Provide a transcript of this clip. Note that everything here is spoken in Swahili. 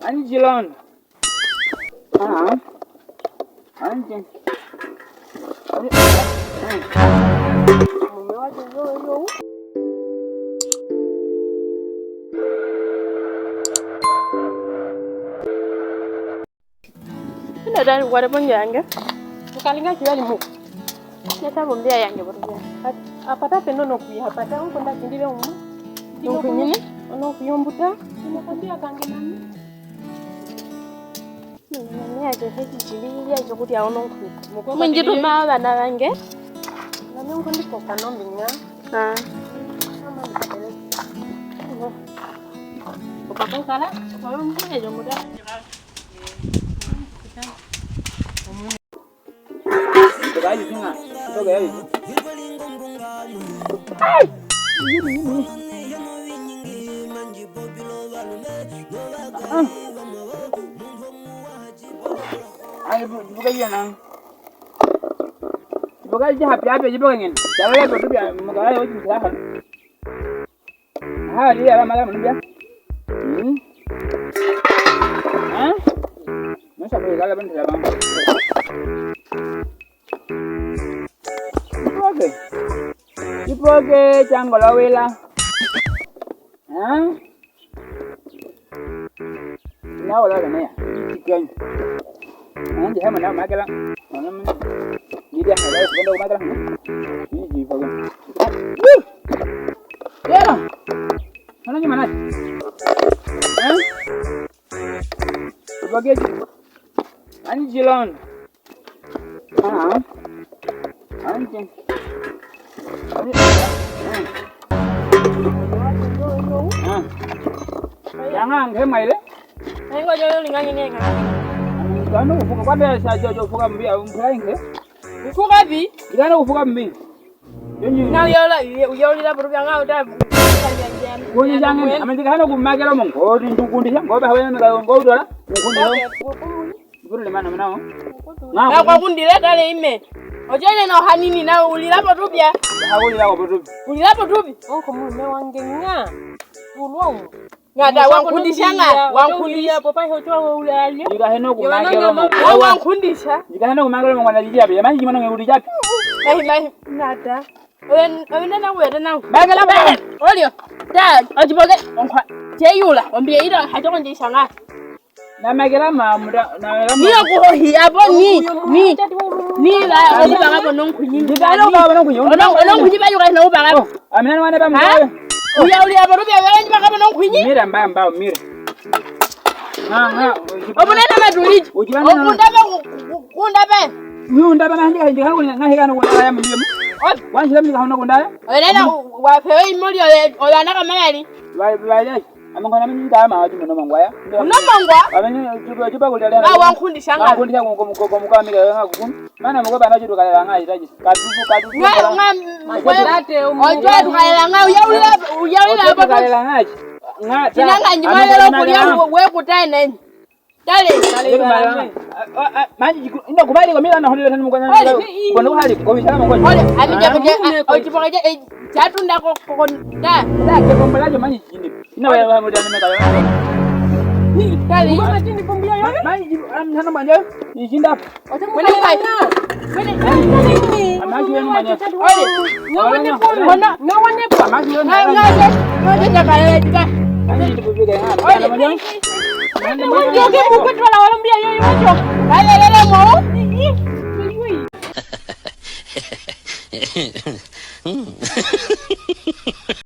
Anjilon. Anjing. Mume wake huyo. Ina dani wale bonge yange. Ukalinga kiwali mu. Neta bombea yange borobia. Apata penono kuyapata huko ndakindile umu. Nuko nyine ono kuyombuta inakwambia kange nani. Nani aje hiki chili ya jokuti ya ono ku. Mwingi tuma bana bange. Nani ngo ndiko kanombi nya. Kama ndikapele. Papa kala, papa mwenye jomuda. Cái gì chứ ngà? Tôi cái gì? Ai buka gì nè? Buka gì hấp ya gì buka ngin? Chả lẽ tôi bị một cái gì đó hả? À đi ra mà làm gì? Hả? Nó sao bây giờ lại bên này bang? Ipoke chango la wela. Na wala kana ya. Chicken. Anje hama na magala. Ni dia hala ko ndo magala. Ni ji fago. Yera. Mana ni mana? Ipoke Anjilon. Anjing. Jangan ke mai le. Ai ngo jo linga ngene ka. Gano ufuka kwa bela sa jo ufuka mbi au mbai ke. Ufuka bi? Gano ufuka mbi. Na yo la burubya nga uta. Kuni jangan amenti kana kumagela mongo ndi ndukundi ngoba hawe na ngodo la. Ndukundi lo. Guru le mana manao. Na kwa kundi le dale ime. Ojene na hanini na ulilapo tubya. Hawulilapo tubi. Ulilapo tubi. Onko mume wange nga. Ulongo. Ngada wankundisha nga. Wankundisha papa hoto ulali. Diga heno kumagelo mongo. Wankundisha. Diga heno kumagelo mongo na dijia be. Mani jimano ngudi japi. Mahi nada. Owen na wede na. Magela ba. Olio. Da ojiboge onkwa. Teyula ombie ida hatokondisha nga. Na magela mamuda na niyo kuhohi abo ni la ojiba ngabo nonkunyi Diga ngabo nonkunyi ononkunyi bayuka na uba ngabo amina wane ba mbawe uya uli abo rubya wenyi ngabo nonkunyi mira mbao mira obunene maduliji kundabe Nyunda bana ndika ndika ngahiga no ya mlimu wanjira mika hono kundaya olena wapewe imoli oyana kamayali bye amangona minda ma watu no mangwaya no mangwa abanye juba kulele na wankundisha nga wankundisha ngo mukamika ngaku mana mugo bana jitu kala nga itaji kadu ngate ojo tukala nga uyawila abo kala nga tinanga nyimalelo kulya we kutaine dale manji ndo kubali kwa mila na holele tanu mukanya kono hali ko bisala mukanya ole abija kuje ojipokeje chatunda ko da ke kombalaje manji chini ina wa mudana meka ni dale ngoma chini kombia yo manji amhana manja yishinda mwene kai mwene amaji yenu manja ole ngone kono ngone kwa amaji yenu ngone takale tika ani ndibubige ngana manja Njoke kukwetwala walombia yoyo wacho. Alelele mo.